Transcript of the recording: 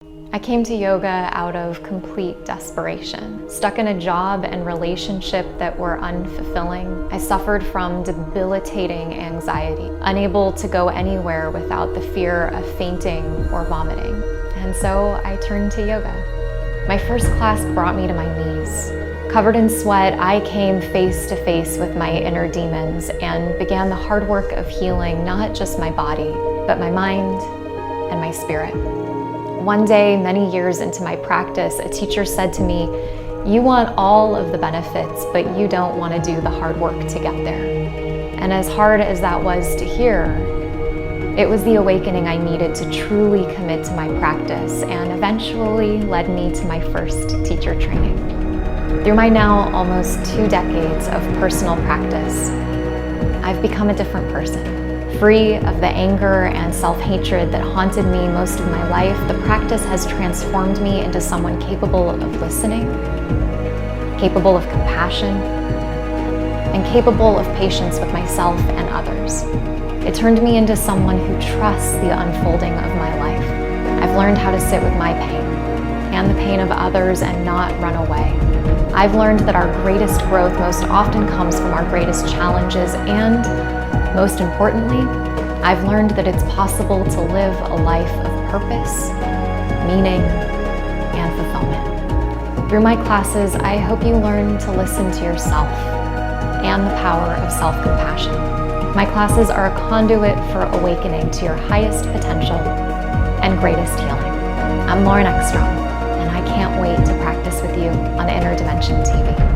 I came to yoga out of complete desperation. Stuck in a job and relationship that were unfulfilling. I suffered from debilitating anxiety, unable to go anywhere without the fear of fainting or vomiting. And so I turned to yoga. My first class brought me to my knees. Covered in sweat, I came face to face with my inner demons and began the hard work of healing not just my body, but my mind and my spirit. One day, many years into my practice, a teacher said to me, "You want all of the benefits, but you don't want to do the hard work to get there." And as hard as that was to hear, it was the awakening I needed to truly commit to my practice and eventually led me to my first teacher training. Through my now almost 2 decades of personal practice, I've become a different person. Free of the anger and self-hatred that haunted me most of my life, the practice has transformed me into someone capable of listening, capable of compassion, and capable of patience with myself and others. It turned me into someone who trusts the unfolding of my life. I've learned how to sit with my pain and the pain of others and not run away. I've learned that our greatest growth most often comes from our greatest challenges, and most importantly, I've learned that it's possible to live a life of purpose, meaning, and fulfillment. Through my classes, I hope you learn to listen to yourself and the power of self-compassion. My classes are a conduit for awakening to your highest potential and greatest healing. I'm Eckstrom, and I can't wait to practice with you on Inner Dimension TV.